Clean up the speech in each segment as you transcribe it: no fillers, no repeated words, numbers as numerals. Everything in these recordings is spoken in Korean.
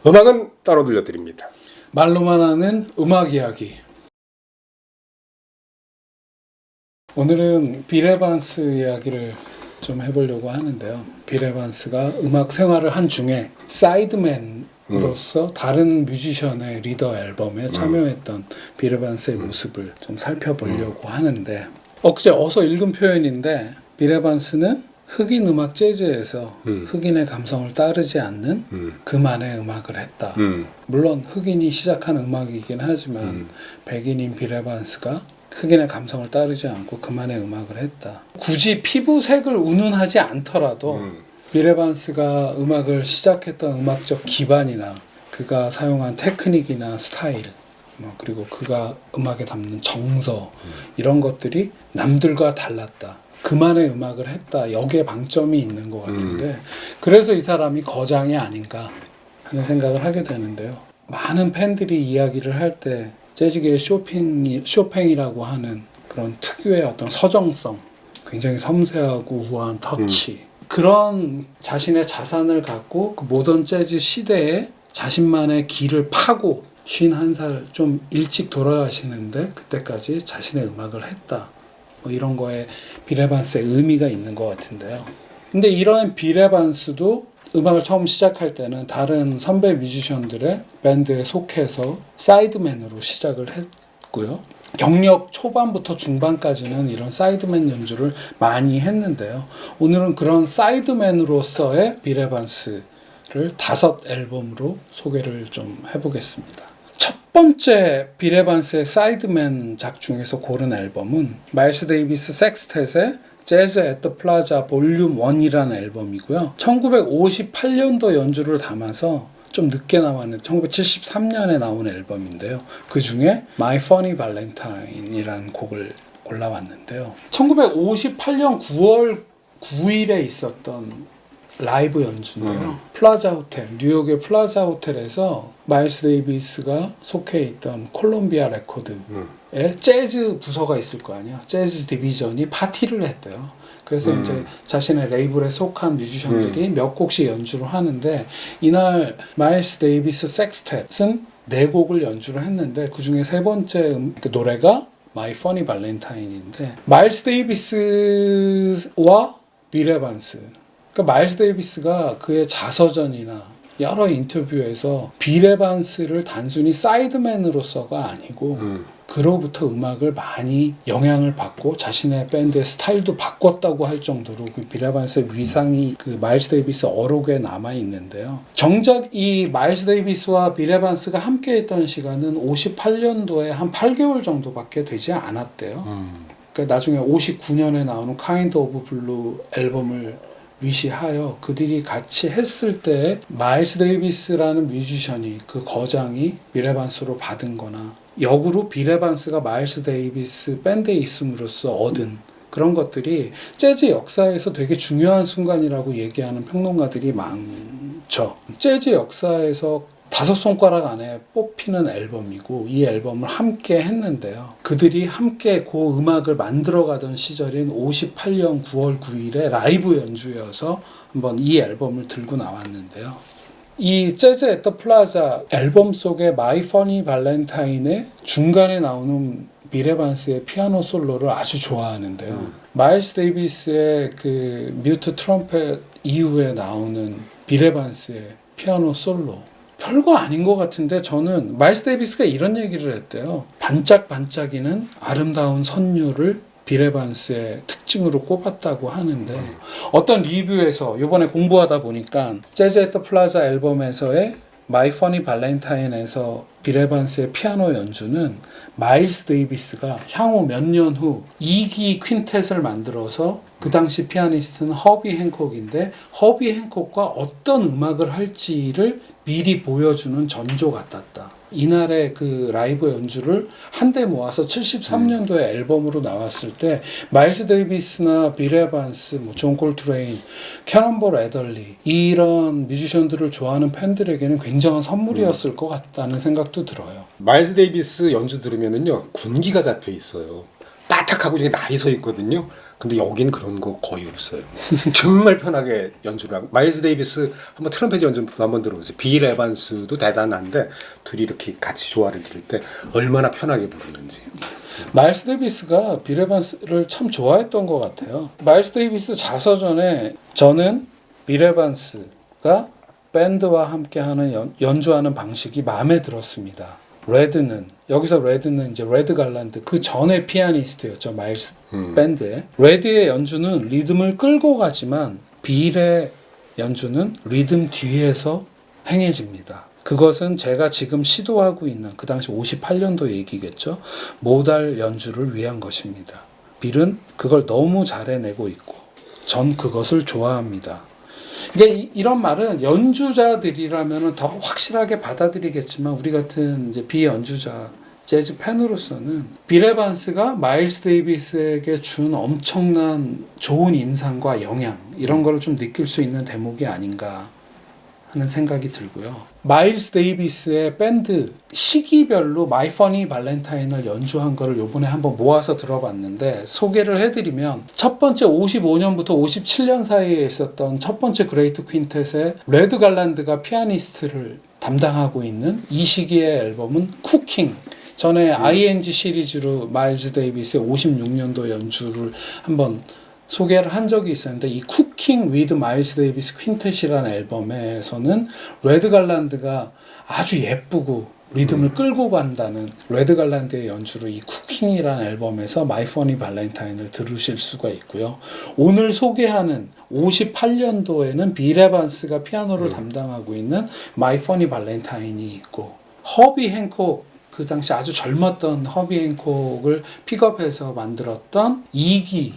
음악은 따로 들려드립니다. 말로만 하는 음악 이야기. 오늘은 빌 에반스 이야기를 좀 해보려고 하는데요. 빌 에반스가 음악 생활을 한 중에 사이드맨으로서 다른 뮤지션의 리더 앨범에 참여했던 빌 에반스의 모습을 좀 살펴보려고 하는데, 어서 읽은 표현인데 빌 에반스는 흑인 음악 재즈에서 흑인의 감성을 따르지 않는 그만의 음악을 했다. 물론 흑인이 시작한 음악이긴 하지만 백인인 빌 에반스가 흑인의 감성을 따르지 않고 그만의 음악을 했다. 굳이 피부색을 운운하지 않더라도 빌 에반스가 음악을 시작했던 음악적 기반이나 그가 사용한 테크닉이나 스타일, 그리고 그가 음악에 담는 정서, 이런 것들이 남들과 달랐다. 그만의 음악을 했다. 여기에 방점이 있는 것 같은데, 그래서 이 사람이 거장이 아닌가 하는 생각을 하게 되는데요. 많은 팬들이 이야기를 할 때 재즈계의 쇼팽이라고 하는 그런 특유의 어떤 서정성, 굉장히 섬세하고 우아한 터치, 그런 자신의 자산을 갖고 그 모던 재즈 시대에 자신만의 길을 파고 51살 좀 일찍 돌아가시는데 그때까지 자신의 음악을 했다. 이런 거에 빌 에반스의 의미가 있는 것 같은데요. 근데 이런 빌 에반스도 음악을 처음 시작할 때는 다른 선배 뮤지션들의 밴드에 속해서 사이드맨으로 시작을 했고요. 경력 초반부터 중반까지는 이런 사이드맨 연주를 많이 했는데요. 오늘은 그런 사이드맨으로서의 빌 에반스를 5 앨범으로 소개를 좀 해보겠습니다. 첫 번째 빌 에반스의 사이드맨 작 중에서 고른 앨범은 마일스 데이비스 섹스텟의 재즈 앳 더 플라자 볼륨 1이라는 앨범이고요. 1958년도 연주를 담아서 좀 늦게 나왔는 1973년에 나온 앨범인데요. 그 중에 My Funny Valentine이라는 곡을 골라왔는데요. 1958년 9월 9일에 있었던 라이브 연주인데요. 플라자 호텔, 뉴욕의 플라자 호텔에서 마일스 데이비스가 속해 있던 콜롬비아 레코드에 재즈 부서가 있을 거 아니야. 재즈 디비전이 파티를 했대요. 그래서 이제 자신의 레이블에 속한 뮤지션들이 몇 곡씩 연주를 하는데, 이날 마일스 데이비스 섹스텟은 4곡을 연주를 했는데 그 중에 3번째 그 노래가 My Funny Valentine인데, 마일스 데이비스와 빌 에반스, 그러니까 마일스 데이비스가 그의 자서전이나 여러 인터뷰에서 빌 에반스를 단순히 사이드맨으로서가 아니고 그로부터 음악을 많이 영향을 받고 자신의 밴드의 스타일도 바꿨다고 할 정도로 그 빌 에반스의 위상이 그 마일스 데이비스 어록에 남아 있는데요. 정작 이 마일스 데이비스와 빌 에반스가 함께 했던 시간은 58년도에 한 8개월 정도밖에 되지 않았대요. 그러니까 나중에 59년에 나오는 Kind of Blue 앨범을 위시하여 그들이 같이 했을 때 마일스 데이비스라는 뮤지션이, 그 거장이 빌 에반스로 받은 거나 역으로 빌 에반스가 마일스 데이비스 밴드에 있음으로써 얻은 그런 것들이 재즈 역사에서 되게 중요한 순간이라고 얘기하는 평론가들이 많죠. 재즈 역사에서 5손가락 안에 뽑히는 앨범이고, 이 앨범을 함께 했는데요. 그들이 함께 그 음악을 만들어가던 시절인 58년 9월 9일에 라이브 연주여서 한번 이 앨범을 들고 나왔는데요. 이 재즈 앳 더 플라자 앨범 속의 My Funny Valentine의 중간에 나오는 빌 에반스의 피아노 솔로를 아주 좋아하는데요. 마일스 데이비스의 그 뮤트 트럼펫 이후에 나오는 빌 에반스의 피아노 솔로, 별거 아닌 것 같은데 저는 마일스 데이비스가 이런 얘기를 했대요. 반짝반짝이는 아름다운 선율을 빌 에반스의 특징으로 꼽았다고 하는데, 어떤 리뷰에서 이번에 공부하다 보니까 재즈 앳 더 플라자 앨범에서의 My Funny Valentine에서 빌 에반스의 피아노 연주는 마일스 데이비스가 향후 몇 년 후 2기 퀸텟을 만들어서, 그 당시 피아니스트는 허비 행콕인데 허비 행콕과 어떤 음악을 할지를 미리 보여주는 전조 같았다. 이날의 그 라이브 연주를 한데 모아서 73년도에 앨범으로 나왔을 때 마일스 데이비스나 빌 에반스, 존 콜트레인, 캐넌볼 애덜리, 이런 뮤지션들을 좋아하는 팬들에게는 굉장한 선물이었을 것 같다는 생각도 들어요. 마일스 데이비스 연주 들으면은요, 군기가 잡혀 있어요. 빠탁하고 이렇게 날이 서 있거든요. 근데 여긴 그런 거 거의 없어요. 정말 편하게 연주를 하고 마일스 데이비스 한번 트럼펫 연주 한번 들어보세요. 빌 에반스도 대단한데 둘이 이렇게 같이 조화를 들을 때 얼마나 편하게 부르는지. 마일스 데이비스가 빌 에반스를 참 좋아했던 것 같아요. 마일스 데이비스 자서전에 저는 빌 에반스가 밴드와 함께하는 연주하는 방식이 마음에 들었습니다. 여기서 레드는 이제 레드 갈란드 그 전에 피아니스트였죠. 마일스 밴드에. 레드의 연주는 리듬을 끌고 가지만 빌의 연주는 리듬 뒤에서 행해집니다. 그것은 제가 지금 시도하고 있는 그 당시 58년도 얘기겠죠. 모달 연주를 위한 것입니다. 빌은 그걸 너무 잘 해내고 있고 전 그것을 좋아합니다. 그러니까 이런 말은 연주자들이라면 더 확실하게 받아들이겠지만 우리 같은 이제 비연주자 재즈 팬으로서는 빌 에반스가 마일스 데이비스에게 준 엄청난 좋은 인상과 영향 이런 거를 좀 느낄 수 있는 대목이 아닌가 하는 생각이 들고요. 마일스 데이비스의 밴드 시기별로 마이 퍼니 발렌타인을 연주한 거를 요번에 한번 모아서 들어봤는데 소개를 해드리면 첫 번째 55년부터 57년 사이에 있었던 첫 번째 그레이트 퀸텟의 레드 갈란드가 피아니스트를 담당하고 있는 이 시기의 앨범은 쿠킹. 전에 ING 시리즈로 마일스 데이비스의 56년도 연주를 한번 소개를 한 적이 있었는데 이 쿠킹 위드 마일스 데이비스 퀸텟이라는 앨범에서는 레드 갈란드가 아주 예쁘고 리듬을 끌고 간다는 레드 갈란드의 연주로 이 쿠킹이라는 앨범에서 마이 퍼니 발렌타인을 들으실 수가 있고요. 오늘 소개하는 58년도에는 빌 에반스가 피아노를 담당하고 있는 마이 퍼니 발렌타인이 있고 허비 행콕 그 당시 아주 젊었던 허비 행콕을 픽업해서 만들었던 2기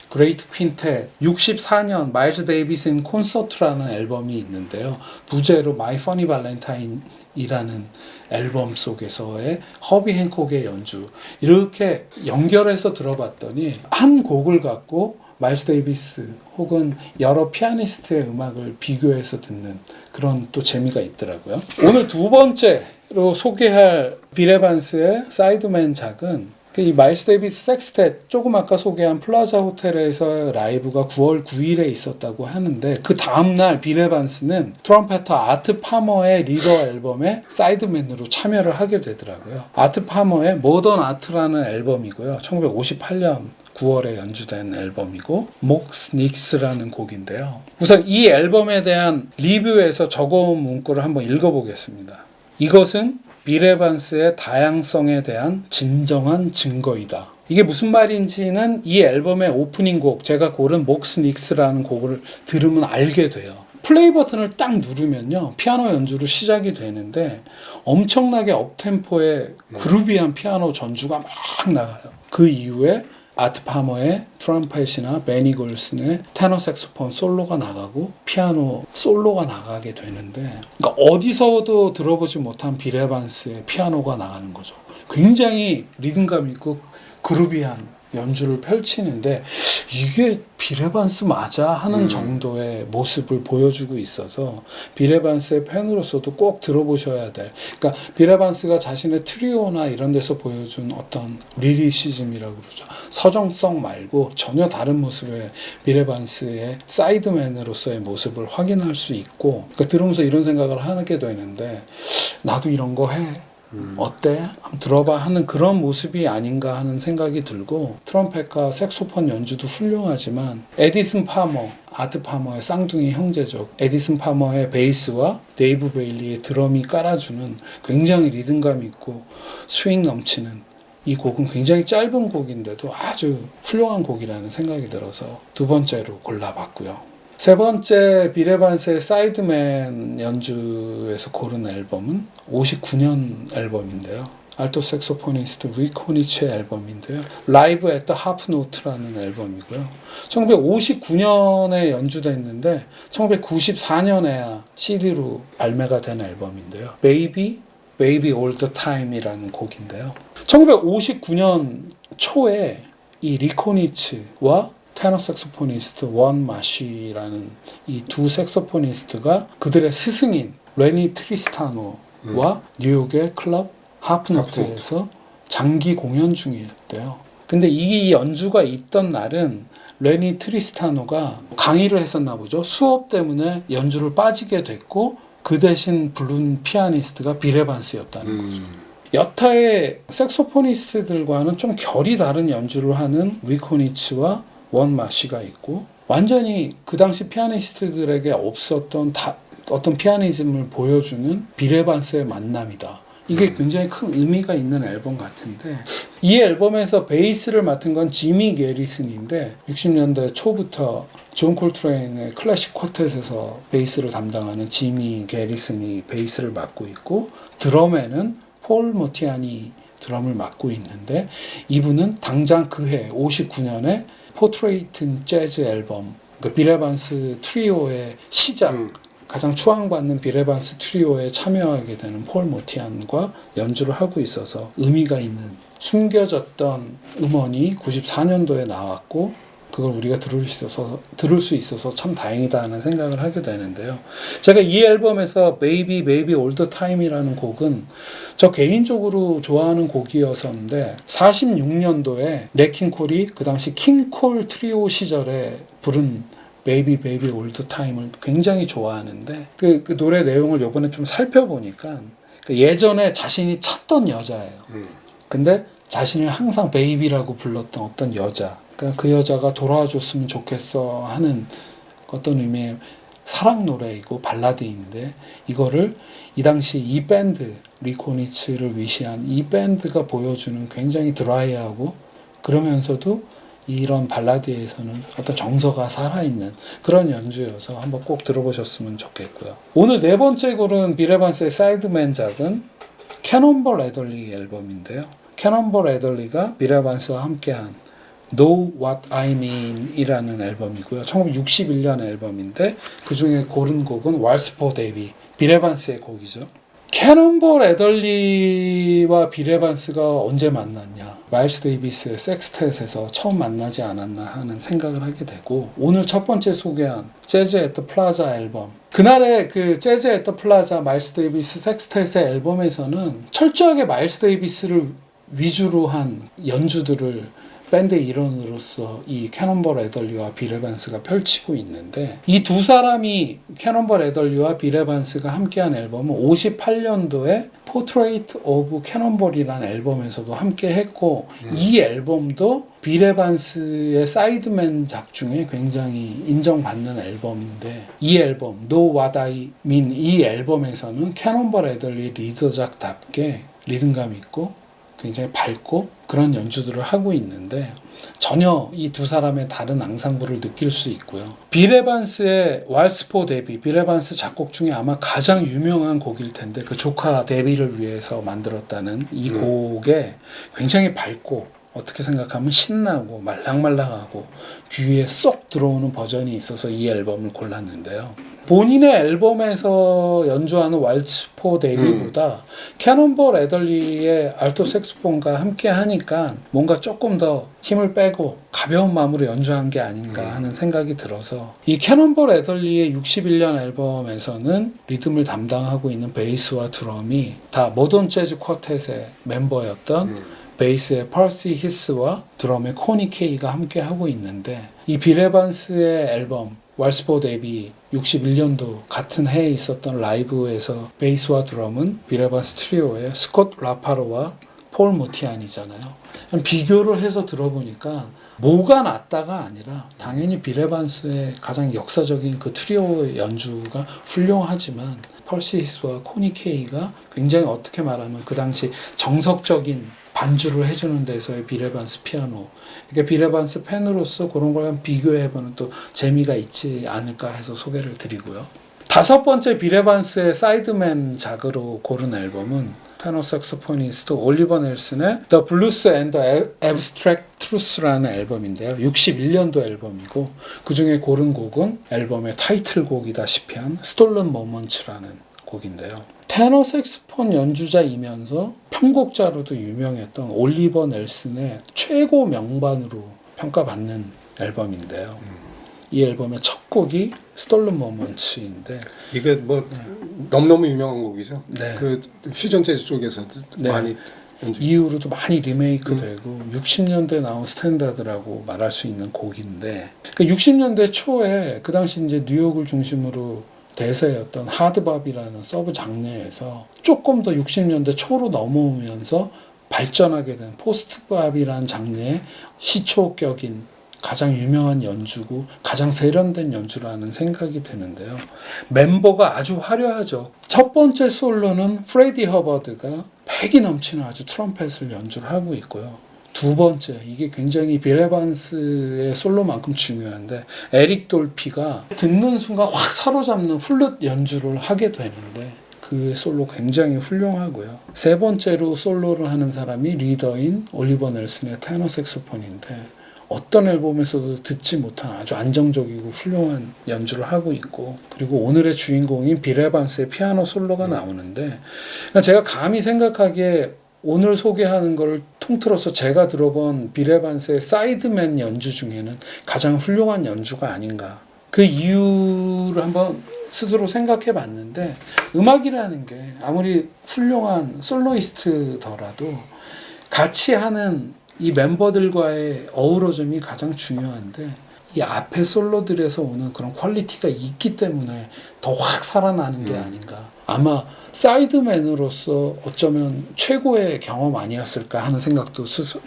그레이트 퀸텟 64년 마일스 데이비스 인 콘서트라는 앨범이 있는데요. 부제로 마이 퍼니 발렌타인이라는 앨범 속에서의 허비 행콕의 연주 이렇게 연결해서 들어봤더니 한 곡을 갖고 마일스 데이비스 혹은 여러 피아니스트의 음악을 비교해서 듣는 그런 또 재미가 있더라고요. 오늘 두 번째로 소개할 빌 에반스의 사이드맨 작은 이 마일스 데이비스 섹스텟 조금 아까 소개한 플라자 호텔에서 라이브가 9월 9일에 있었다고 하는데 그 다음날 빌 에반스는 트럼펫터 아트 파머의 리더 앨범에 사이드맨으로 참여를 하게 되더라고요. 아트 파머의 모던 아트라는 앨범이고요. 1958년 9월에 연주된 앨범이고 목스 닉스라는 곡인데요. 우선 이 앨범에 대한 리뷰에서 적어온 문구를 한번 읽어보겠습니다. 이것은 빌 에반스의 다양성에 대한 진정한 증거이다. 이게 무슨 말인지는 이 앨범의 오프닝 곡, 제가 고른 목스 닉스라는 곡을 들으면 알게 돼요. 플레이 버튼을 딱 누르면요, 피아노 연주로 시작이 되는데 엄청나게 업템포의 그루비한 피아노 전주가 막 나가요. 그 이후에 아트 파머의 트럼펫이나 베니 골슨의 테너 색소폰 솔로가 나가고 피아노 솔로가 나가게 되는데 그러니까 어디서도 들어보지 못한 빌 에반스의 피아노가 나가는 거죠. 굉장히 리듬감 있고 그루비한 연주를 펼치는데 이게 빌 에반스 맞아 하는 정도의 모습을 보여주고 있어서 빌 에반스의 팬으로서도 꼭 들어보셔야 될, 그러니까 빌 에반스가 자신의 트리오나 이런 데서 보여준 어떤 리리시즘이라고 그러죠. 서정성 말고 전혀 다른 모습의 빌 에반스의 사이드맨으로서의 모습을 확인할 수 있고, 그러니까 들으면서 이런 생각을 하게 되는데 나도 이런 거 해. 어때? 한번 들어봐 하는 그런 모습이 아닌가 하는 생각이 들고, 트럼펫과 색소폰 연주도 훌륭하지만 에디슨 파머, 아트 파머의 쌍둥이 형제적 에디슨 파머의 베이스와 데이브 베일리의 드럼이 깔아주는 굉장히 리듬감 있고 스윙 넘치는 이 곡은 굉장히 짧은 곡인데도 아주 훌륭한 곡이라는 생각이 들어서 두 번째로 골라봤고요. 세 번째 빌 에반스의 사이드맨 연주에서 고른 앨범은 59년 앨범인데요. 알토 색소포니스트 리코니치의 앨범인데요. 라이브 앳 더 하프노트라는 앨범이고요. 1959년에 연주됐는데 1994년에야 CD로 발매가 된 앨범인데요. Baby All the Time이라는 곡인데요. 1959년 초에 이 리코니츠와 테너 색소포니스트 원 마쉬라는 이 두 색소포니스트가 그들의 스승인 레니 트리스타노와 뉴욕의 클럽 하프노트에서 장기 공연 중이었대요. 근데 이 연주가 있던 날은 레니 트리스타노가 강의를 했었나 보죠. 수업 때문에 연주를 빠지게 됐고 그 대신 부른 피아니스트가 빌 에반스였다는 거죠. 여타의 색소포니스트들과는 좀 결이 다른 연주를 하는 위코니츠와 원 마시가 있고 완전히 그 당시 피아니스트들에게 없었던 어떤 피아니즘을 보여주는 빌 에반스의 만남이다. 이게 굉장히 큰 의미가 있는 앨범 같은데 이 앨범에서 베이스를 맡은 건 지미 게리슨인데 60년대 초부터 존 콜트레인의 클래식 쿼텟에서 베이스를 담당하는 지미 게리슨이 베이스를 맡고 있고 드럼에는 폴 모티안이 드럼을 맡고 있는데 이분은 당장 그해 59년에 포트레이트 재즈 앨범 그러니까 빌 에반스 트리오의 시작 가장 추앙받는 빌 에반스 트리오에 참여하게 되는 폴 모티안과 연주를 하고 있어서 의미가 있는 숨겨졌던 음원이 94년도에 나왔고 그걸 우리가 들을 수 있어서 참 다행이다 하는 생각을 하게 되는데요. 제가 이 앨범에서 Baby Baby All the Time이라는 곡은 저 개인적으로 좋아하는 곡이었었는데 46년도에 네킹콜이 그 당시 킹콜 트리오 시절에 부른 Baby Baby All the Time을 굉장히 좋아하는데 그 노래 내용을 요번에 좀 살펴보니까 예전에 자신이 찾던 여자예요. 근데 자신을 항상 베이비라고 불렀던 어떤 여자 그러니까 그 여자가 돌아와줬으면 좋겠어 하는 어떤 의미의 사랑 노래이고 발라드인데 이거를 이 당시 이 밴드 리코니츠를 위시한 이 밴드가 보여주는 굉장히 드라이하고 그러면서도 이런 발라드에서는 어떤 정서가 살아있는 그런 연주여서 한번 꼭 들어보셨으면 좋겠고요. 오늘 네 번째 고른 빌 에반스의 사이드맨작은 캐논볼 애들리 앨범인데요. 캐논볼 애들리가 빌 에반스와 함께한 Know What I Mean 이라는 앨범이고요. 1961년 앨범인데 그 중에 고른 곡은 Waltz for Davy, 빌 에반스의 곡이죠. 캐논볼 애들리와 빌 에반스가 언제 만났냐? 마일스 데이비스의 섹스텟에서 처음 만나지 않았나 하는 생각을 하게 되고 오늘 첫 번째 소개한 재즈 앳 더 플라자 앨범 그날의 그 재즈 앳 더 플라자 마일스 데이비스 섹스텟의 앨범에서는 철저하게 마일스 데이비스를 위주로 한 연주들을 밴드의 일원으로서 이 캐논볼 애들리와 빌 에반스가 펼치고 있는데 이 두 사람이 캐논볼 애들리와 빌 에반스가 함께한 앨범은 58년도에 포트레이트 오브 캐논볼이라는 앨범에서도 함께 했고 이 앨범도 빌 에반스의 사이드맨 작 중에 굉장히 인정받는 앨범인데 이 앨범 Know What I Mean 이 앨범에서는 캐논볼 애들리 리더작답게 리듬감 있고 굉장히 밝고 그런 연주들을 하고 있는데 전혀 이 두 사람의 다른 앙상블을 느낄 수 있고요. 빌 에반스의 왈스 포 데비, 빌 에반스 작곡 중에 아마 가장 유명한 곡일 텐데 그 조카 데비를 위해서 만들었다는 이 곡에 굉장히 밝고 어떻게 생각하면 신나고 말랑말랑하고 귀에 쏙 들어오는 버전이 있어서 이 앨범을 골랐는데요. 본인의 앨범에서 연주하는 왈츠 포 데뷔보다 캐논볼 애들리의 알토 색소폰과 함께 하니까 뭔가 조금 더 힘을 빼고 가벼운 마음으로 연주한 게 아닌가 하는 생각이 들어서 이 캐논볼 애들리의 61년 앨범에서는 리듬을 담당하고 있는 베이스와 드럼이 다 모던 재즈 쿼텟의 멤버였던 베이스의 펄시 히스와 드럼의 코니 케이가 함께 하고 있는데 이 빌 에반스의 앨범 왈스 포 데뷔 61년도 같은 해에 있었던 라이브에서 베이스와 드럼은 빌 에반스 트리오의 스콧 라파로와 폴 모티안이잖아요. 비교를 해서 들어보니까 뭐가 낫다가 아니라 당연히 빌 에반스의 가장 역사적인 그 트리오 연주가 훌륭하지만 펄시 히스와 코니 케이가 굉장히 어떻게 말하면 그 당시 정석적인 반주를 해주는 데서의 빌 에반스 피아노. 그러니까 빌 에반스 팬으로서 그런 걸 비교해보는 또 재미가 있지 않을까 해서 소개를 드리고요. 다섯 번째 빌 에반스의 사이드맨 작으로 고른 앨범은 테너 색소포니스트 올리버 넬슨의 The Blues and the Abstract Truth라는 앨범인데요. 61년도 앨범이고 그 중에 고른 곡은 앨범의 타이틀곡이다시피 한 Stolen Moments라는 곡인데요. 테너 색소폰 연주자이면서 편곡자로도 유명했던 올리버 넬슨의 최고 명반으로 평가받는 앨범인데요. 이 앨범의 첫 곡이 Stolen Moments인데 이게 뭐 너무너무 유명한 곡이죠. 네. 그 퓨전 재즈 쪽에서도 네. 많이 이후로도 많이 리메이크 되고 60년대 나온 스탠다드라고 말할 수 있는 곡인데 그 60년대 초에 그 당시 이제 뉴욕을 중심으로 대세였던 하드밥이라는 서브 장르에서 조금 더 60년대 초로 넘어오면서 발전하게 된 포스트밥이라는 장르의 시초격인 가장 유명한 연주고 가장 세련된 연주라는 생각이 드는데요. 멤버가 아주 화려하죠. 첫 번째 솔로는 프레디 허버드가 패기 넘치는 아주 트럼펫을 연주를 하고 있고요. 두 번째, 이게 굉장히 빌 에반스의 솔로만큼 중요한데 에릭 돌피가 듣는 순간 확 사로잡는 플룻 연주를 하게 되는데 그 솔로 굉장히 훌륭하고요. 세 번째로 솔로를 하는 사람이 리더인 올리버 넬슨의 테너 색소폰인데 어떤 앨범에서도 듣지 못한 아주 안정적이고 훌륭한 연주를 하고 있고 그리고 오늘의 주인공인 빌 에반스의 피아노 솔로가 나오는데 제가 감히 생각하기에 오늘 소개하는 걸 통틀어서 제가 들어본 빌 에반스의 사이드맨 연주 중에는 가장 훌륭한 연주가 아닌가. 그 이유를 한번 스스로 생각해 봤는데 음악이라는 게 아무리 훌륭한 솔로이스트더라도 같이 하는 이 멤버들과의 어우러짐이 가장 중요한데 이 앞에 솔로들에서 오는 그런 퀄리티가 있기 때문에 더 확 살아나는 게 아닌가. 아마 사이드맨으로서 어쩌면 최고의 경험 아니었을까 하는 생각도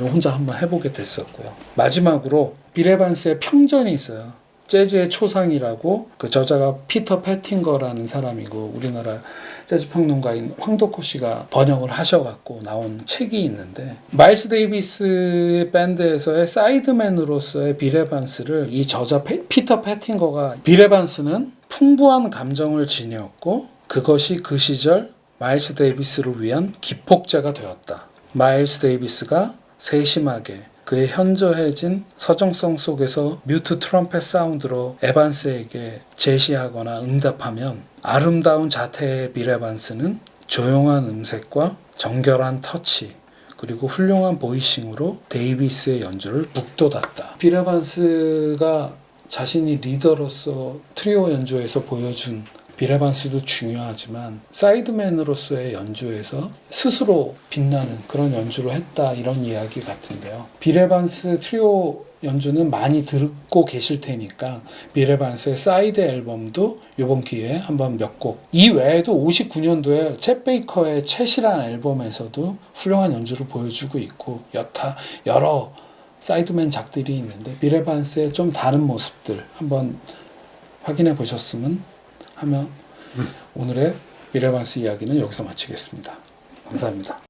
혼자 한번 해보게 됐었고요. 마지막으로 빌 에반스의 평전이 있어요. 재즈의 초상이라고 그 저자가 피터 패팅거라는 사람이고 우리나라 재즈 평론가인 황덕호 씨가 번역을 하셔갖고 나온 책이 있는데 마일스 데이비스 밴드에서의 사이드맨으로서의 빌 에반스를 이 저자 피터 패팅거가 빌 에반스는 풍부한 감정을 지녔고 그것이 그 시절 마일스 데이비스를 위한 기폭제가 되었다. 마일스 데이비스가 세심하게 그의 현저해진 서정성 속에서 뮤트 트럼펫 사운드로 에반스에게 제시하거나 응답하면 아름다운 자태의 빌 에반스는 조용한 음색과 정결한 터치 그리고 훌륭한 보이싱으로 데이비스의 연주를 북돋았다. 빌 에반스가 자신이 리더로서 트리오 연주에서 보여준 빌 에반스도 중요하지만 사이드맨으로서의 연주에서 스스로 빛나는 그런 연주를 했다 이런 이야기 같은데요. 빌 에반스 트리오 연주는 많이 듣고 계실 테니까 빌 에반스의 사이드 앨범도 이번 기회에 한번 몇 곡. 이 외에도 59년도에 챗 베이커의 챗이라는 앨범에서도 훌륭한 연주를 보여주고 있고 여타 여러 사이드맨 작들이 있는데 빌 에반스의 좀 다른 모습들 한번 확인해 보셨으면 하면 오늘의 빌 에반스 이야기는 여기서 마치겠습니다. 감사합니다.